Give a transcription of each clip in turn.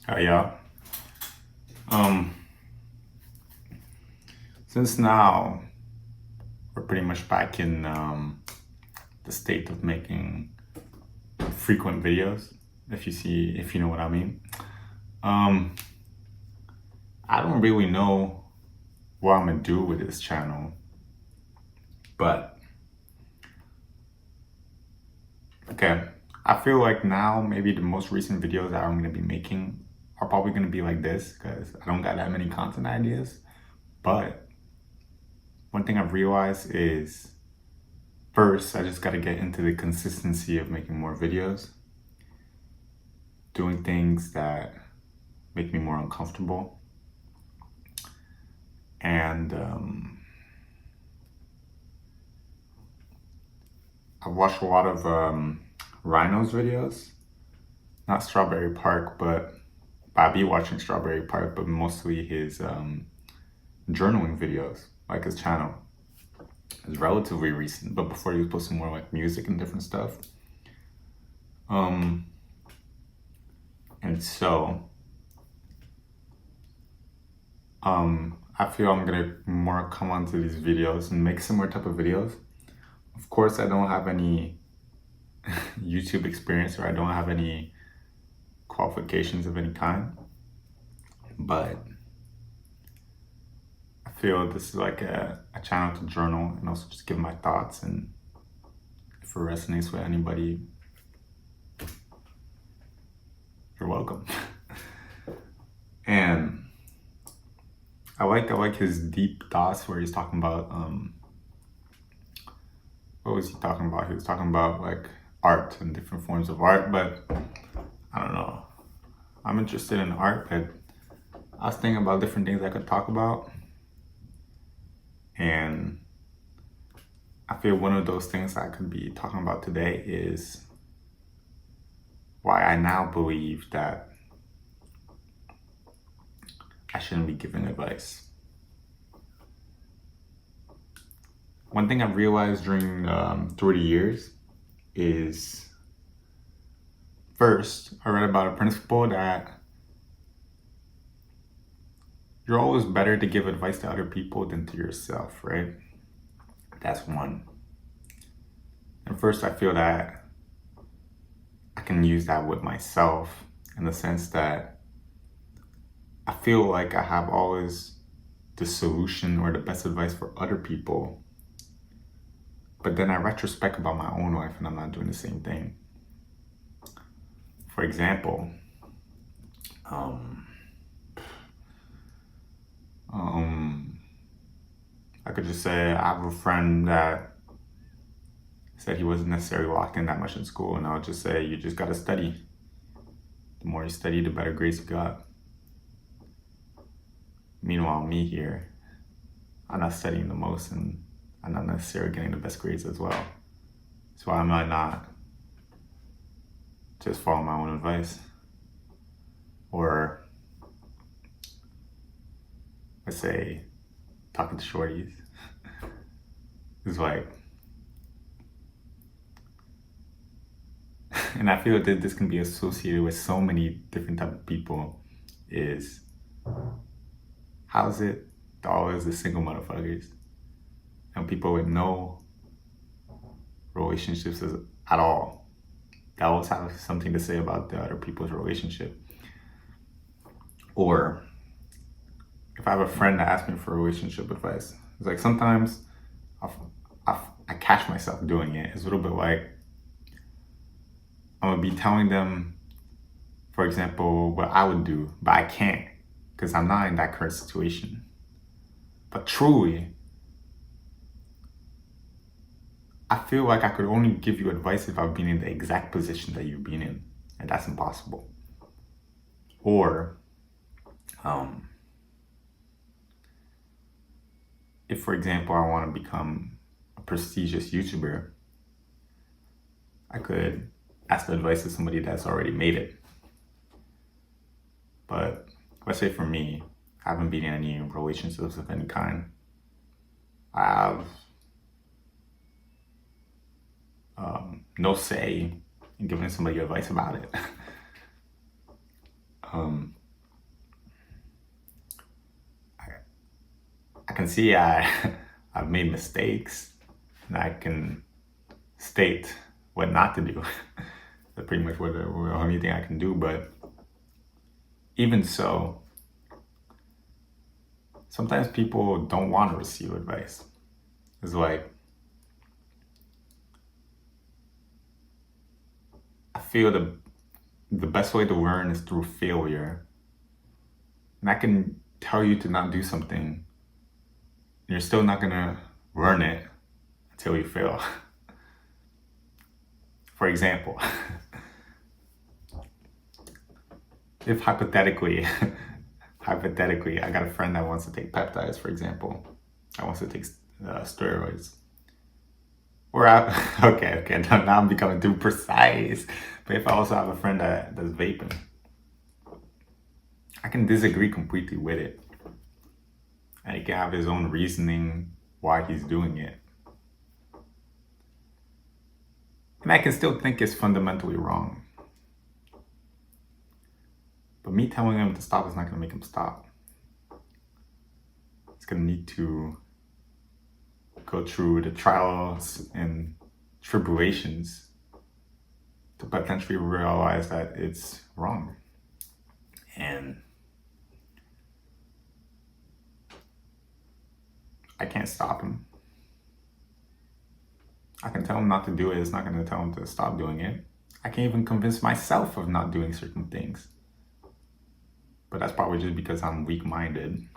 Hi, y'all. Um, since now we're pretty much back in the state of making frequent videos, if you know what I mean. Um, I don't really know what I'm gonna do with this channel, but okay. I feel like now maybe the most recent videos that I'm gonna be making are probably gonna be like this because I don't got that many content ideas. But one thing I've realized is first, I just got to get into the consistency of making more videos, doing things that make me more uncomfortable. And I've watched a lot of Rhino's videos, not Strawberry Park, but I be watching Strawberry Park, but mostly his journaling videos, like his channel. It's relatively recent, but before he was posting more like music and different stuff. And so I feel I'm gonna more come onto these videos and make similar type of videos. Of course, I don't have any YouTube experience or I don't have any qualifications of any kind, but I feel this is like a channel to journal and also just give my thoughts, and if it resonates with anybody, you're welcome. And I like his deep thoughts where he's talking about what was he talking about? He was talking about like art and different forms of art, but I don't know. I'm interested in art, but I was thinking about different things I could talk about. And I feel one of those things I could be talking about today is why I now believe that I shouldn't be giving advice. One thing I've realized during 30 years is, first, I read about a principle that you're always better to give advice to other people than to yourself, right? That's one. And first, I feel that I can use that with myself in the sense that I feel like I have always the solution or the best advice for other people. But then I retrospect about my own life and I'm not doing the same thing. For example, I could just say I have a friend that said he wasn't necessarily locked in that much in school, and I'll just say you just gotta study. The more you study, the better grades you got. Meanwhile, me here, I'm not studying the most and I'm not necessarily getting the best grades as well. So I might not just follow my own advice. Or let's say talking to shorties is like, and I feel that this can be associated with so many different type of people, is how's it always the single motherfuckers and people with no relationships at all that always have something to say about the other people's relationship. Or if I have a friend that asks me for relationship advice, it's like sometimes I catch myself doing it. It's a little bit like I'm gonna be telling them, for example, what I would do, but I can't because I'm not in that current situation. But truly, I feel like I could only give you advice if I've been in the exact position that you've been in, and that's impossible. Or, if, for example, I want to become a prestigious YouTuber, I could ask the advice of somebody that's already made it. But let's say for me, I haven't been in any relationships of any kind. I have no say in giving somebody advice about it. can see I've made mistakes, and I can state what not to do. That's pretty much what the only thing I can do. But even so, sometimes people don't want to receive advice. It's like, I feel the best way to learn is through failure. And I can tell you to not do something, and you're still not gonna learn it until you fail. For example, if hypothetically, I got a friend that wants to take peptides, for example, that wants to take steroids. Okay, now I'm becoming too precise. But if I also have a friend that does vaping, I can disagree completely with it. And he can have his own reasoning why he's doing it. And I can still think it's fundamentally wrong. But me telling him to stop is not going to make him stop. He's going to need to go through the trials and tribulations to potentially realize that it's wrong. And I can't stop him. I can tell him not to do it. It's not going to tell him to stop doing it. I can't even convince myself of not doing certain things. But that's probably just because I'm weak-minded.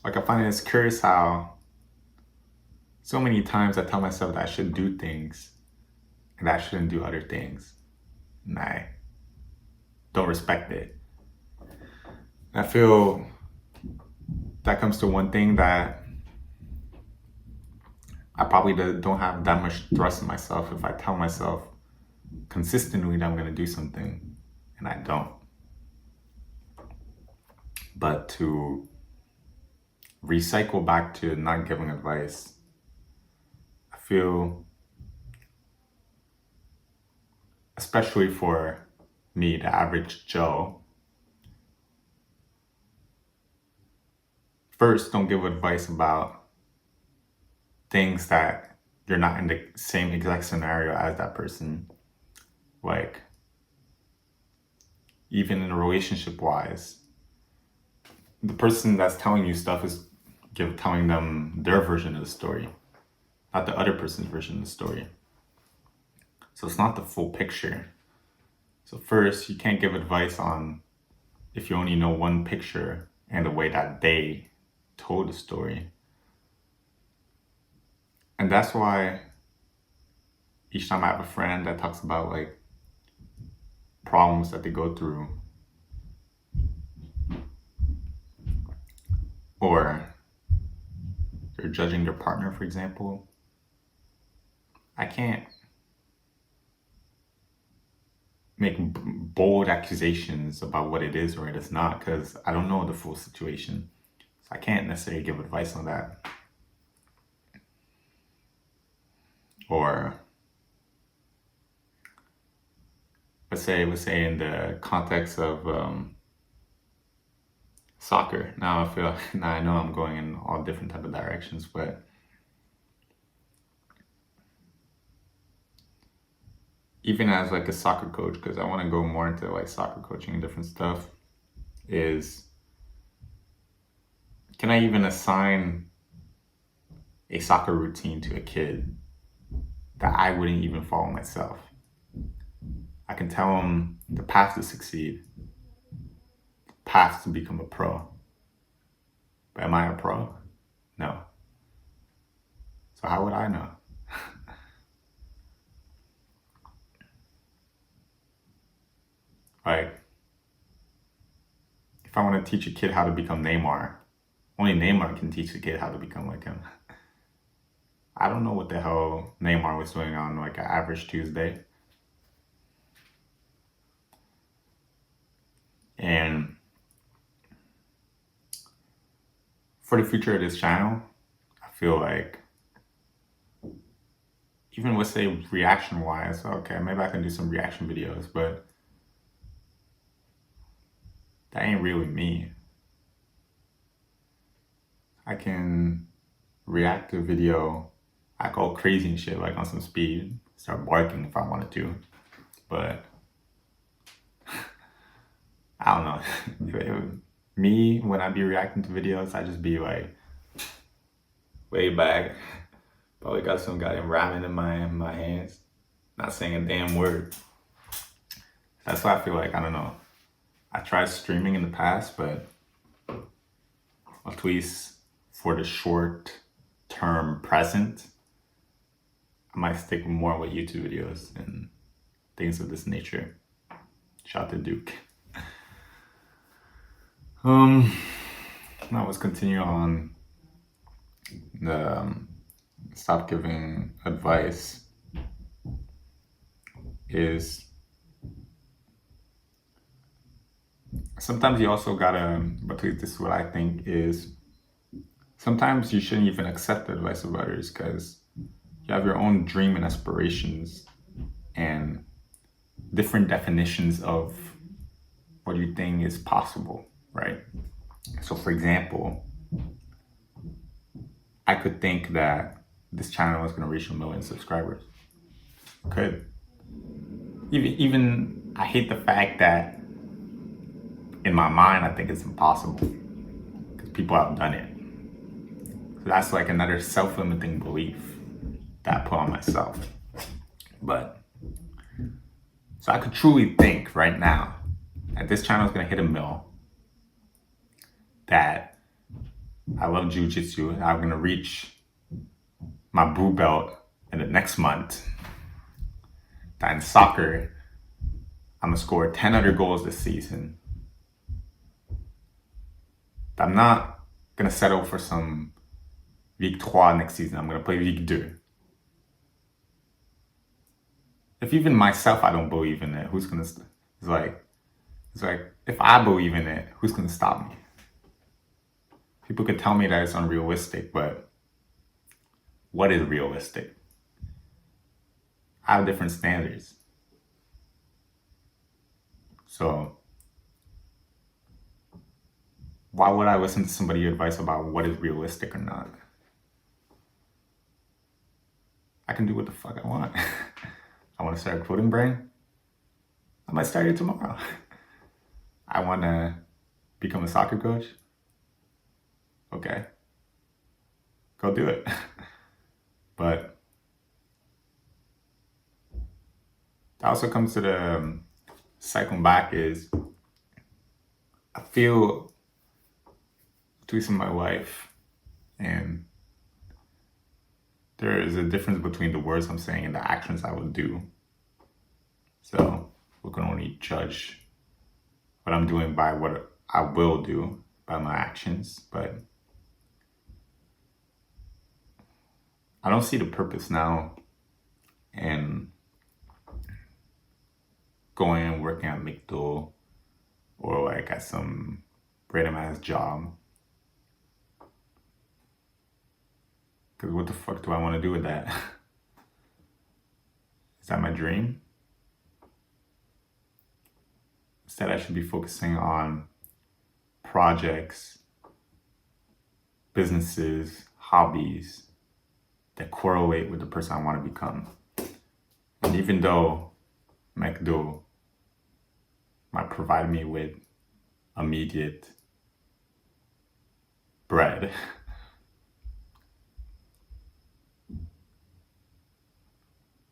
Like, I find it's curious how so many times I tell myself that I should do things and that I shouldn't do other things. And I don't respect it. I feel that comes to one thing, that I probably don't have that much trust in myself if I tell myself consistently that I'm going to do something and I don't. But to recycle back to not giving advice, I feel, especially for me, the average Joe, first, don't give advice about things that you're not in the same exact scenario as that person. Like, even in a relationship wise, the person that's telling you stuff is telling them their version of the story, not the other person's version of the story. So it's not the full picture. So first, you can't give advice on if you only know one picture and the way that they told the story. And that's why each time I have a friend that talks about like problems that they go through, or they're judging their partner, for example, I can't make bold accusations about what it is or it is not, because I don't know the full situation. So I can't necessarily give advice on that. Or let's say in the context of soccer. Now I know I'm going in all different type of directions, but even as like a soccer coach, because I want to go more into like soccer coaching and different stuff, is, can I even assign a soccer routine to a kid that I wouldn't even follow myself? I can tell them the path to succeed, the path to become a pro. But am I a pro? No. So how would I know? Like, if I want to teach a kid how to become Neymar, only Neymar can teach a kid how to become like him. I don't know what the hell Neymar was doing on like an average Tuesday. And for the future of this channel, I feel like even with say reaction wise, okay, maybe I can do some reaction videos, but that ain't really me. I can react to a video, I go crazy and shit, like on some speed, start barking if I wanted to, but I don't know. Me, when I be reacting to videos, I just be like way back. Probably got some goddamn ramen in my hands, not saying a damn word. That's why I feel like, I don't know. I tried streaming in the past, but at least for the short term present, I might stick more with YouTube videos and things of this nature. Shout out to Duke. Now let's continue on the stop giving advice is sometimes you also gotta, but this is what I think is, sometimes you shouldn't even accept the advice of others because you have your own dream and aspirations and different definitions of what you think is possible, right? So for example, I could think that this channel is going to reach 1 million subscribers. Could. Even I hate the fact that in my mind, I think it's impossible because people have done it. So that's like another self-limiting belief that I put on myself. But, so I could truly think right now that this channel is going to hit 1 mil, that I love jiu-jitsu, and I'm going to reach my blue belt in the next month, that in soccer, I'm going to score 10 other goals this season, that I'm not going to settle for some Ligue 3 next season, I'm going to play Ligue 2. If even myself, I don't believe in it, who's going to, it's like, if I believe in it, who's going to stop me? People could tell me that it's unrealistic, but what is realistic? I have different standards. So why would I listen to somebody's advice about what is realistic or not? I can do what the fuck I want. I want to start a clothing brand. I might start it tomorrow. I want to become a soccer coach. Okay. Go do it. But that also comes to the cycling back is I feel tweeting my life and there is a difference between the words I'm saying and the actions I would do. So we can only judge what I'm doing by what I will do, by my actions, but I don't see the purpose now in going and working at McDo or like at some random ass job. Because what the fuck do I want to do with that? Is that my dream? Instead, I should be focusing on projects, businesses, hobbies that correlate with the person I want to become. And even though McDo might provide me with immediate bread,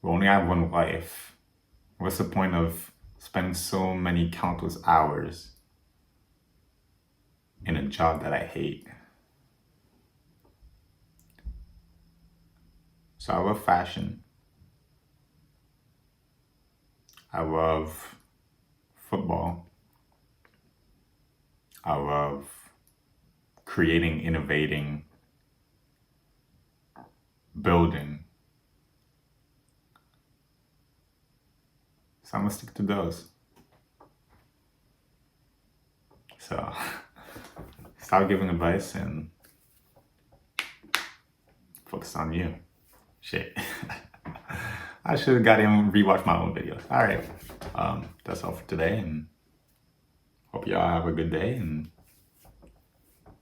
we only have one life. What's the point of spending so many countless hours in a job that I hate? So I love fashion. I love football. I love creating, innovating, building. So I'm gonna stick to those. So stop giving advice and focus on you. Shit. I should have got in and rewatched my own videos. All right. That's all for today, and hope y'all have a good day, and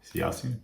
see y'all soon.